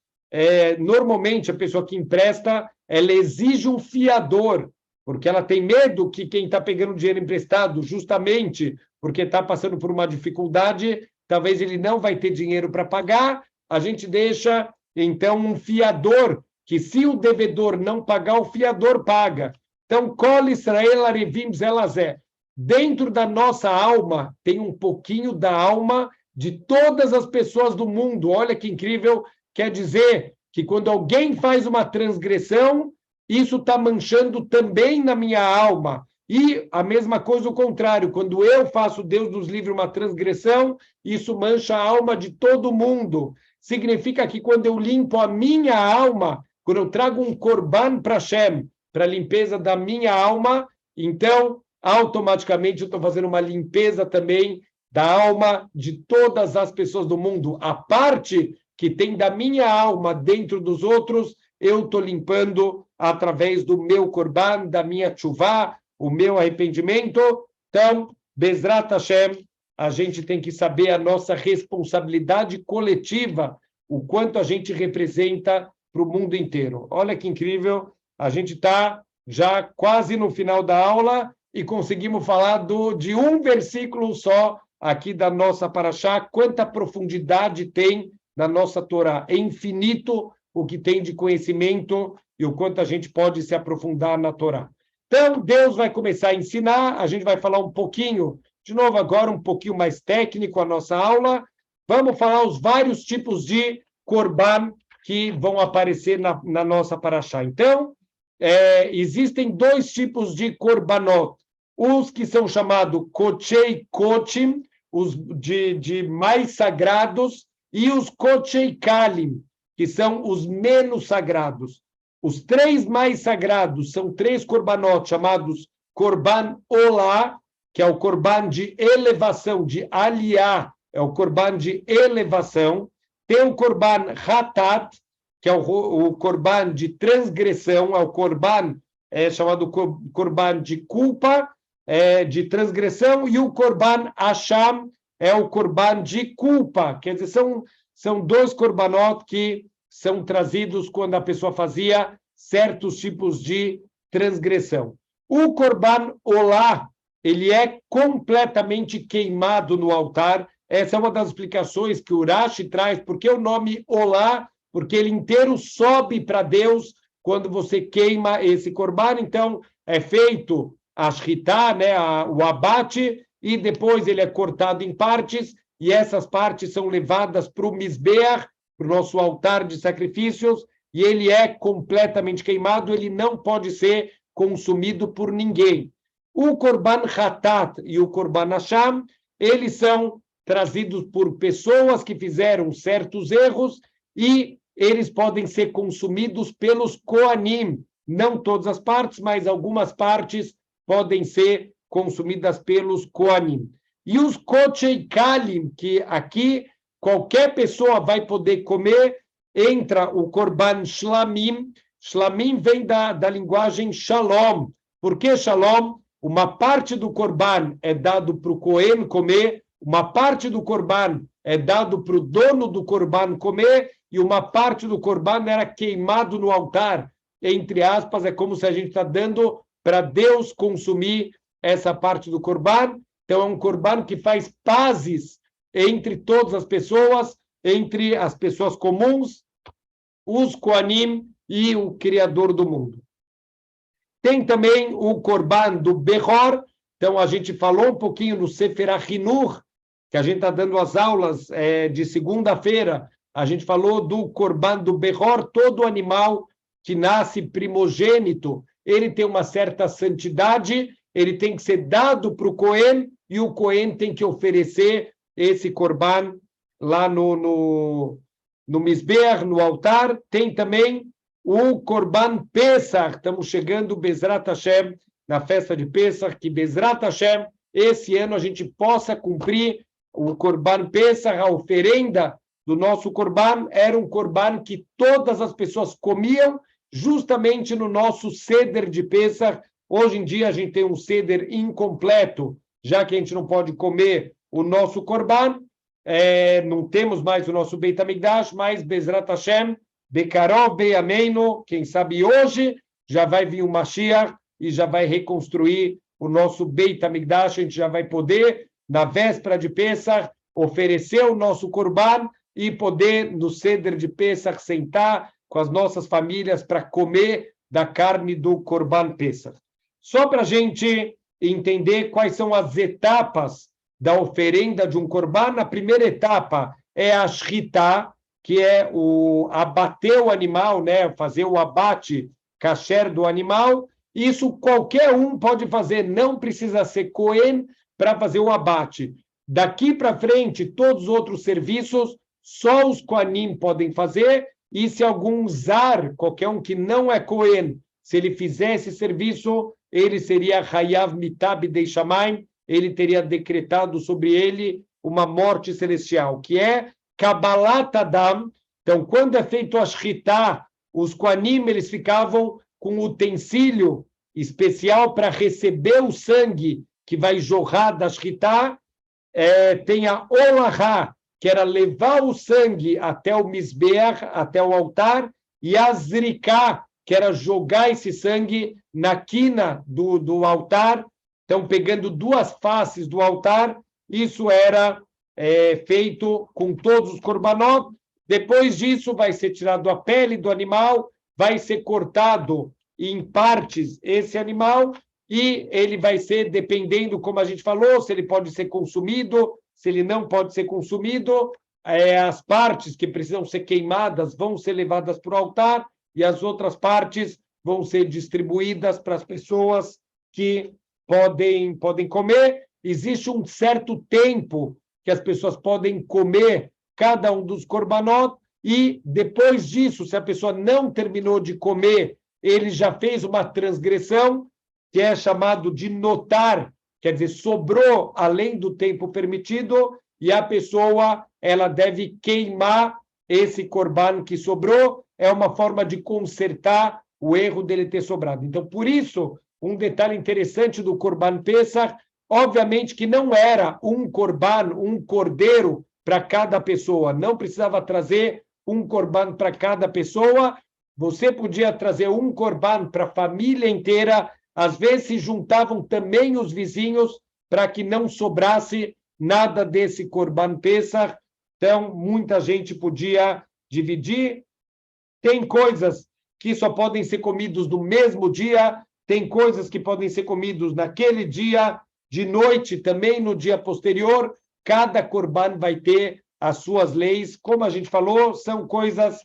normalmente a pessoa que empresta, ela exige um fiador, porque ela tem medo que quem está pegando dinheiro emprestado, justamente porque está passando por uma dificuldade, talvez ele não vai ter dinheiro para pagar, a gente deixa, então, um fiador, que se o devedor não pagar, o fiador paga. Então, Kol Israel Arevim Zelazé. Dentro da nossa alma, tem um pouquinho da alma de todas as pessoas do mundo. Olha que incrível, quer dizer que quando alguém faz uma transgressão, isso está manchando também na minha alma. E a mesma coisa o contrário, quando eu faço, Deus nos livre, uma transgressão, isso mancha a alma de todo mundo. Significa que quando eu limpo a minha alma, quando eu trago um korban para Hashem, para a limpeza da minha alma, então automaticamente eu estou fazendo uma limpeza também da alma de todas as pessoas do mundo. A parte que tem da minha alma dentro dos outros, eu estou limpando através do meu korban, da minha tchuvá, o meu arrependimento. Então, Bezrat Hashem, a gente tem que saber a nossa responsabilidade coletiva, o quanto a gente representa para o mundo inteiro. Olha que incrível, a gente está já quase no final da aula e conseguimos falar de um versículo só aqui da nossa Parashá. Quanta profundidade tem na nossa Torá. É infinito o que tem de conhecimento e o quanto a gente pode se aprofundar na Torá. Então, Deus vai começar a ensinar, a gente vai falar um pouquinho, de novo agora um pouquinho mais técnico a nossa aula. Vamos falar os vários tipos de korban que vão aparecer na nossa Parashá. Então, existem dois tipos de korbanot. Os que são chamados kochei kochim, os de mais sagrados, e os kochei kalim, que são os menos sagrados. Os três mais sagrados são três korbanot chamados korban olá, que é o korban de elevação, de aliá, é o korban de elevação. Tem o korban hatat, que é o korban de transgressão, é o korban chamado korban de culpa, de transgressão, e o korban asham é o korban de culpa. Quer dizer, são dois korbanot que são trazidos quando a pessoa fazia certos tipos de transgressão. O korban olá, ele é completamente queimado no altar. Essa é uma das explicações que o Rashi traz. Por que o nome olá? Porque ele inteiro sobe para Deus quando você queima esse korban. Então, é feito a shritá, né, o abate, e depois ele é cortado em partes, e essas partes são levadas para o Mizbeach, para o nosso altar de sacrifícios, e ele é completamente queimado, ele não pode ser consumido por ninguém. O korban hatat e o korban asham, eles são trazidos por pessoas que fizeram certos erros, e eles podem ser consumidos pelos Koanim. Não todas as partes, mas algumas partes podem ser consumidas pelos Koanim. E os Kochei Kalim, que aqui qualquer pessoa vai poder comer, entra o Korban Shlamim. Shlamim vem da linguagem Shalom. Por que Shalom? Uma parte do Korban é dado para o Kohen comer, uma parte do Korban é dado para o dono do Korban comer, e uma parte do Korban era queimado no altar. Entre aspas, é como se a gente está dando para Deus consumir essa parte do Korban. Então, é um Korban que faz pazes entre todas as pessoas, entre as pessoas comuns, os Koanim e o Criador do mundo. Tem também o Korban do Behor. Então, a gente falou um pouquinho no Sefer HaChinuch, que a gente está dando as aulas de segunda-feira. A gente falou do Korban do Behor. Todo animal que nasce primogênito, ele tem uma certa santidade, ele tem que ser dado para o Cohen, e o Cohen tem que oferecer esse Korban lá no Mizbeach, no altar. Tem também o Korban Pesach. Estamos chegando, Bezrat Hashem, na festa de Pesach, que Bezrat Hashem, esse ano a gente possa cumprir o Korban Pesach. A oferenda do nosso Korban era um Korban que todas as pessoas comiam, justamente no nosso Seder de Pesach. Hoje em dia a gente tem um Seder incompleto, já que a gente não pode comer o nosso Korban, não temos mais o nosso Beit HaMikdash, mas Bezrat Hashem, Bekarov Beyameinu, quem sabe hoje já vai vir o Mashiach e já vai reconstruir o nosso Beit HaMikdash. A gente já vai poder, na véspera de Pesach, oferecer o nosso Korban e poder, no Seder de Pesach, sentar com as nossas famílias para comer da carne do Korban Pesach. Só para a gente entender quais são as etapas da oferenda de um Korban. A primeira etapa é a Shritá, que é o abater o animal, né? Fazer o abate kasher do animal. Isso qualquer um pode fazer, não precisa ser Cohen para fazer o abate. Daqui para frente, todos os outros serviços, só os Kohanim podem fazer, e se algum zar, qualquer um que não é Cohen, se ele fizer esse serviço, ele seria Hayav Mitab Dei Shamayim, ele teria decretado sobre ele uma morte celestial, que é Kabbalat Adam. Então, quando é feito a Shritá, os Kohanim, eles ficavam com um utensílio especial para receber o sangue que vai jorrar da Shritá. Tem a Olahá, que era levar o sangue até o Mizbeach, até o altar, e a Zriká, que era jogar esse sangue na quina do altar, então pegando duas faces do altar, isso era feito com todos os korbanot. Depois disso vai ser tirado a pele do animal, vai ser cortado em partes esse animal, e ele vai ser, dependendo, como a gente falou, se ele pode ser consumido, se ele não pode ser consumido, as partes que precisam ser queimadas vão ser levadas para o altar, e as outras partes vão ser distribuídas para as pessoas que podem comer. Existe um certo tempo que as pessoas podem comer cada um dos korbanot, e depois disso, se a pessoa não terminou de comer, ele já fez uma transgressão, que é chamado de notar, quer dizer, sobrou além do tempo permitido, e a pessoa ela deve queimar esse korban que sobrou, é uma forma de consertar o erro dele ter sobrado. Então, por isso, um detalhe interessante do Korban Pesach, obviamente que não era um korban, um cordeiro para cada pessoa, não precisava trazer um korban para cada pessoa, você podia trazer um korban para a família inteira, às vezes se juntavam também os vizinhos para que não sobrasse nada desse Korban Pesach, então muita gente podia dividir. Tem coisas que só podem ser comidos no mesmo dia, tem coisas que podem ser comidos naquele dia, de noite também no dia posterior, cada Korban vai ter as suas leis, como a gente falou, são coisas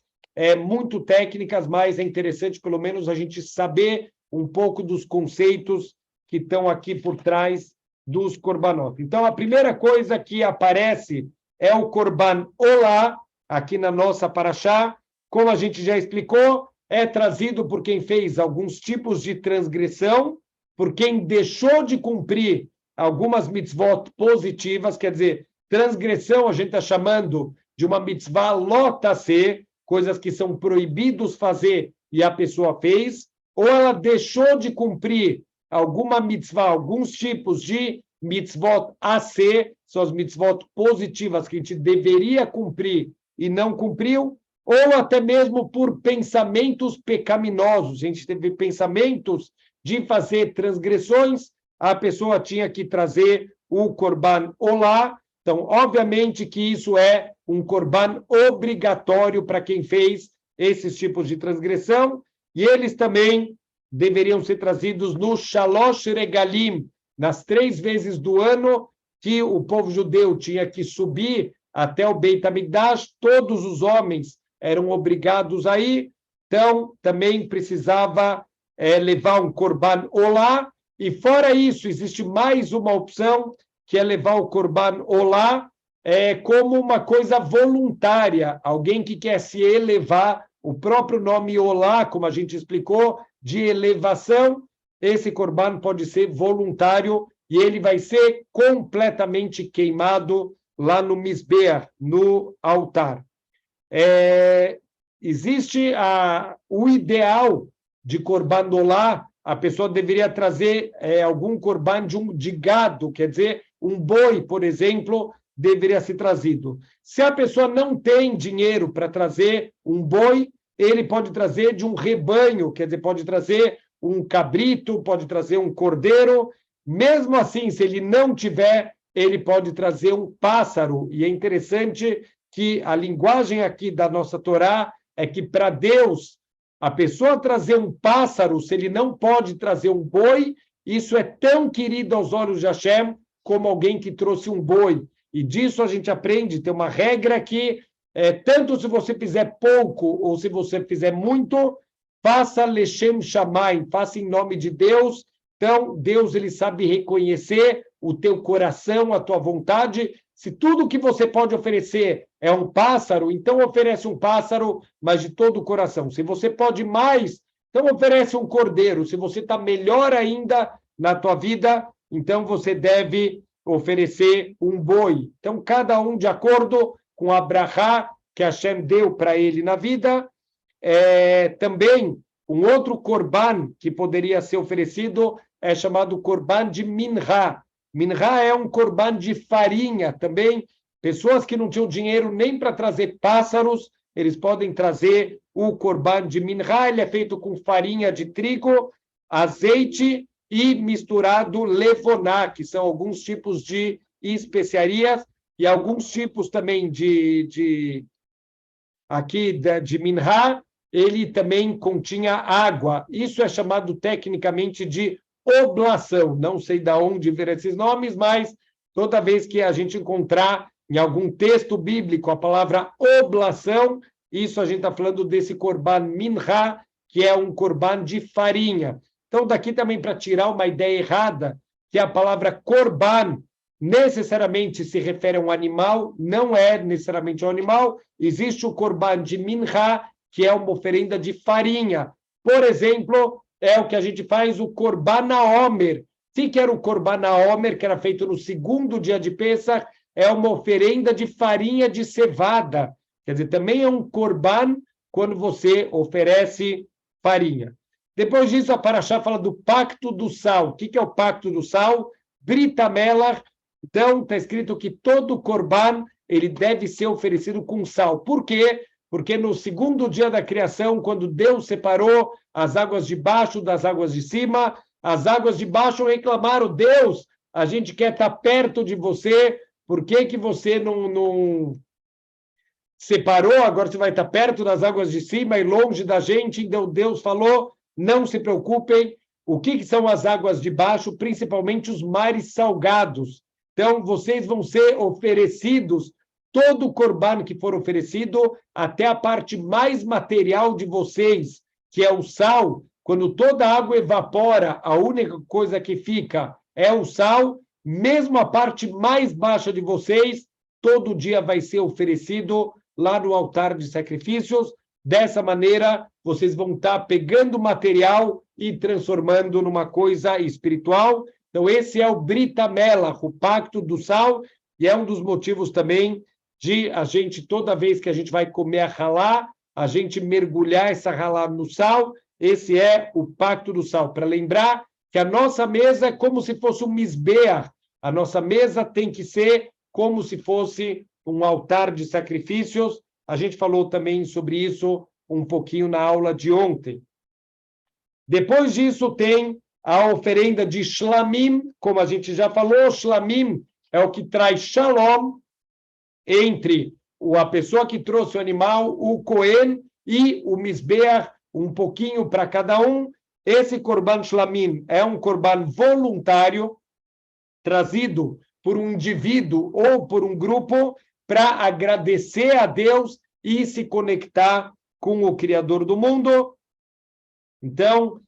muito técnicas, mas é interessante pelo menos a gente saber um pouco dos conceitos que estão aqui por trás dos korbanot. Então, a primeira coisa que aparece é o korban olá, aqui na nossa paraxá, como a gente já explicou, é trazido por quem fez alguns tipos de transgressão, por quem deixou de cumprir algumas mitzvot positivas, quer dizer, transgressão a gente está chamando de uma mitzvah lotase, coisas que são proibidos fazer e a pessoa fez, ou ela deixou de cumprir alguma mitzvah, alguns tipos de mitzvot AC, são as mitzvot positivas que a gente deveria cumprir e não cumpriu, ou até mesmo por pensamentos pecaminosos. A gente teve pensamentos de fazer transgressões, a pessoa tinha que trazer o korban olá. Então, obviamente que isso é um korban obrigatório para quem fez esses tipos de transgressão, e eles também deveriam ser trazidos no Shalosh Regalim, nas 3 vezes do ano que o povo judeu tinha que subir até o Beit HaMikdash, todos os homens eram obrigados a ir, então também precisava levar um korban olá, e fora isso, existe mais uma opção, que é levar o korban olá como uma coisa voluntária, alguém que quer se elevar, o próprio nome olá, como a gente explicou, de elevação, esse korban pode ser voluntário e ele vai ser completamente queimado lá no Mizbeach, no altar. Existe o ideal de korban olá, a pessoa deveria trazer algum korban de gado, quer dizer, um boi, por exemplo, deveria ser trazido. Se a pessoa não tem dinheiro para trazer um boi, ele pode trazer de um rebanho, quer dizer, pode trazer um cabrito, pode trazer um cordeiro. Mesmo assim, se ele não tiver, ele pode trazer um pássaro. E é interessante que a linguagem aqui da nossa Torá é que, para Deus, a pessoa trazer um pássaro, se ele não pode trazer um boi, isso é tão querido aos olhos de Hashem como alguém que trouxe um boi. E disso a gente aprende, tem uma regra que, tanto se você fizer pouco ou se você fizer muito, faça Leshem Shamayim, faça em nome de Deus. Então, Deus ele sabe reconhecer o teu coração, a tua vontade. Se tudo que você pode oferecer é um pássaro, então oferece um pássaro, mas de todo o coração. Se você pode mais, então oferece um cordeiro. Se você está melhor ainda na tua vida, então você deve oferecer um boi. Então, cada um de acordo com a brachá que Hashem deu para ele na vida. Também, um outro korban que poderia ser oferecido é chamado korban de minhá. Minhá é um korban de farinha também. Pessoas que não tinham dinheiro nem para trazer pássaros, eles podem trazer o corban de minha, ele é feito com farinha de trigo, azeite e misturado levoná, que são alguns tipos de especiarias, e alguns tipos também de minha, ele também continha água. Isso é chamado tecnicamente de oblação. Não sei de onde vir esses nomes, mas toda vez que a gente encontrar em algum texto bíblico a palavra oblação, isso a gente está falando desse corban minha, que é um corban de farinha. Então, daqui também para tirar uma ideia errada, que a palavra corban necessariamente se refere a um animal, não é necessariamente um animal, existe o corban de minha, que é uma oferenda de farinha. Por exemplo, é o que a gente faz o corban haomer. O que era o corban haomer, que era feito no segundo dia de Pesach? É uma oferenda de farinha de cevada. Quer dizer, também é um corban quando você oferece farinha. Depois disso, a Parashá fala do pacto do sal. O que é o pacto do sal? Brit Melach. Então, está escrito que todo corban ele deve ser oferecido com sal. Por quê? Porque no segundo dia da criação, quando Deus separou as águas de baixo das águas de cima, as águas de baixo reclamaram: Deus, a gente quer estar perto de você, por que você não separou? Agora você vai estar perto das águas de cima e longe da gente. Então Deus falou: não se preocupem. O que são as águas de baixo? Principalmente os mares salgados. Então, vocês vão ser oferecidos, todo o corban que for oferecido, até a parte mais material de vocês, que é o sal. Quando toda a água evapora, a única coisa que fica é o sal. Mesmo a parte mais baixa de vocês, todo dia vai ser oferecido lá no altar de sacrifícios. Dessa maneira, vocês vão estar pegando material e transformando numa coisa espiritual. Então, esse é o Brit Melach, o pacto do sal, e é um dos motivos também de a gente, toda vez que a gente vai comer a halá, a gente mergulhar essa halá no sal. Esse é o pacto do sal, para lembrar que a nossa mesa é como se fosse um misbeach. A nossa mesa tem que ser como se fosse um altar de sacrifícios. A gente falou também sobre isso um pouquinho na aula de ontem. Depois disso tem a oferenda de shlamim, como a gente já falou. Shlamim é o que traz shalom entre a pessoa que trouxe o animal, o Cohen e o Mizbeach, um pouquinho para cada um. Esse Korban Shlamim é um Korban voluntário, trazido por um indivíduo ou por um grupo para agradecer a Deus e se conectar com o Criador do mundo. Então,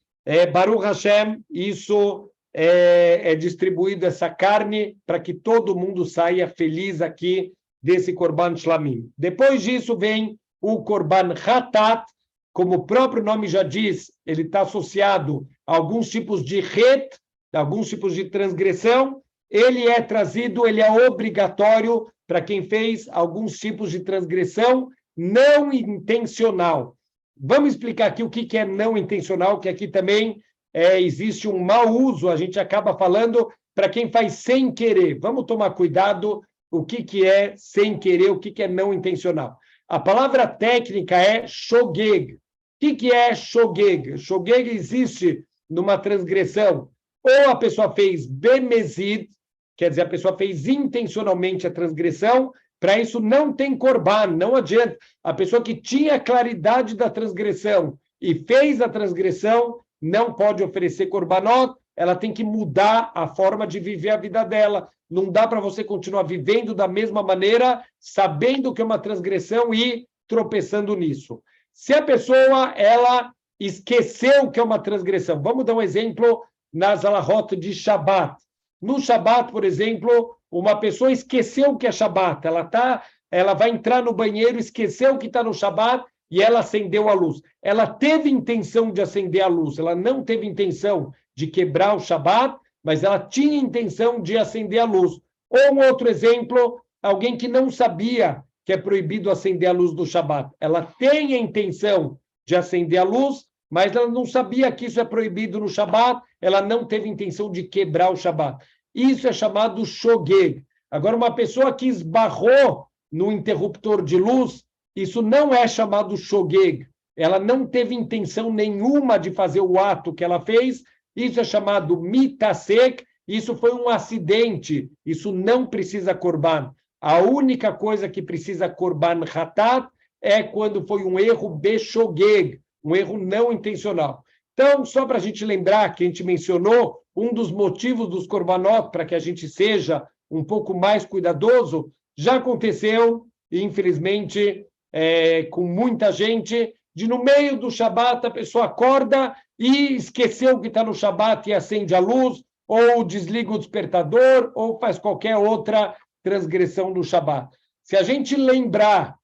Baruch Hashem, isso é distribuído, essa carne, para que todo mundo saia feliz aqui desse Korban Shlamim. Depois disso vem o Korban Hatat, como o próprio nome já diz, ele está associado a alguns tipos de het, alguns tipos de transgressão. Ele é trazido, ele é obrigatório para quem fez alguns tipos de transgressão não intencional. Vamos explicar aqui o que é não intencional, que aqui também existe um mau uso, a gente acaba falando para quem faz sem querer. Vamos tomar cuidado o que é sem querer, o que é não intencional. A palavra técnica é shogeg. O que é shogeg? Shogeg existe numa transgressão. Ou a pessoa fez bemezid, quer dizer, a pessoa fez intencionalmente a transgressão. Para isso não tem corban, não adianta. A pessoa que tinha claridade da transgressão e fez a transgressão não pode oferecer corbanot, ela tem que mudar a forma de viver a vida dela. Não dá para você continuar vivendo da mesma maneira, sabendo que é uma transgressão e tropeçando nisso. Se a pessoa ela esqueceu que é uma transgressão, vamos dar um exemplo nas alahot de Shabat. No Shabat, por exemplo, uma pessoa esqueceu que é Shabat, ela vai entrar no banheiro, esqueceu que está no Shabat e ela acendeu a luz. Ela teve intenção de acender a luz, ela não teve intenção de quebrar o Shabat, mas ela tinha intenção de acender a luz. Ou um outro exemplo, alguém que não sabia que é proibido acender a luz do Shabat. Ela tem a intenção de acender a luz, mas ela não sabia que isso é proibido no Shabat, ela não teve intenção de quebrar o Shabat. Isso é chamado shogeg. Agora, uma pessoa que esbarrou no interruptor de luz, isso não é chamado shogeg. Ela não teve intenção nenhuma de fazer o ato que ela fez. Isso é chamado mitasek. Isso foi um acidente. Isso não precisa korban. A única coisa que precisa korban hatat é quando foi um erro beshogeg, um erro não intencional. Então, só para a gente lembrar que a gente mencionou, um dos motivos dos korbanot para que a gente seja um pouco mais cuidadoso, já aconteceu, infelizmente, com muita gente, de no meio do Shabat a pessoa acorda e esqueceu que está no Shabat e acende a luz, ou desliga o despertador, ou faz qualquer outra transgressão do Shabat. Se a gente lembrar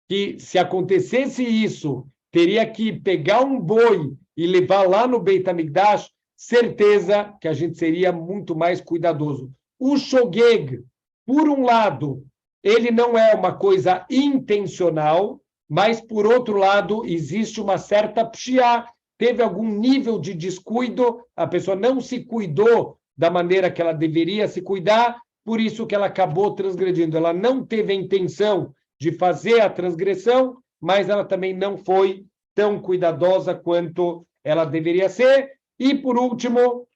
que se acontecesse isso, teria que pegar um boi e levar lá no Beit HaMikdash, certeza que a gente seria muito mais cuidadoso. O shogeg, por um lado, ele não é uma coisa intencional, mas, por outro lado, existe uma certa pshia, teve algum nível de descuido, a pessoa não se cuidou da maneira que ela deveria se cuidar, por isso que ela acabou transgredindo. Ela não teve a intenção de fazer a transgressão, mas ela também não foi tão cuidadosa quanto ela deveria ser. E, por último,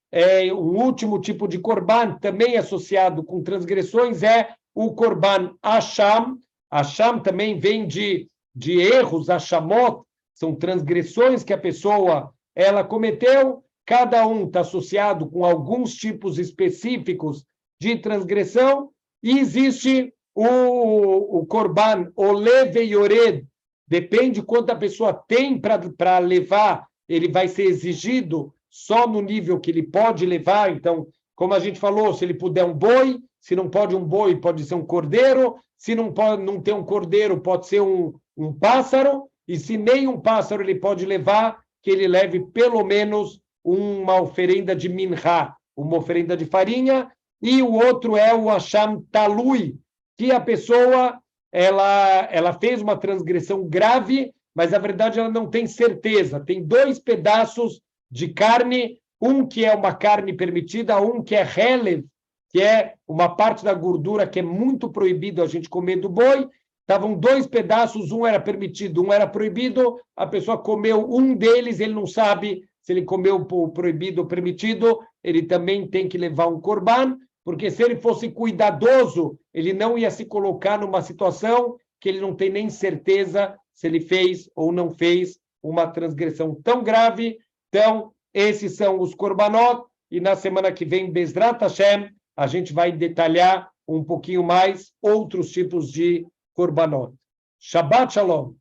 um último tipo de korban, também associado com transgressões, é o korban asham. Asham também vem de erros, ashamot, são transgressões que a pessoa ela cometeu, cada um está associado com alguns tipos específicos de transgressão, e existe o korban oleve e ored, depende quanto a pessoa tem para levar, ele vai ser exigido só no nível que ele pode levar. Então, como a gente falou, se ele puder um boi, se não pode um boi, pode ser um cordeiro, se não pode não ter um cordeiro, pode ser um pássaro, e se nem um pássaro ele pode levar, que ele leve pelo menos uma oferenda de minhá, uma oferenda de farinha, e o outro é o Hasham Talui, que a pessoa ela fez uma transgressão grave, mas na verdade ela não tem certeza. Tem 2 pedaços de carne, um que é uma carne permitida, um que é helev, que é uma parte da gordura que é muito proibido a gente comer do boi. Estavam 2 pedaços, um era permitido, um era proibido, a pessoa comeu um deles, ele não sabe se ele comeu o proibido ou permitido, ele também tem que levar um korban, porque se ele fosse cuidadoso, ele não ia se colocar numa situação que ele não tem nem certeza se ele fez ou não fez uma transgressão tão grave. Então, esses são os korbanot, e na semana que vem, Bezrat Hashem, a gente vai detalhar um pouquinho mais outros tipos de korbanot. Shabbat Shalom.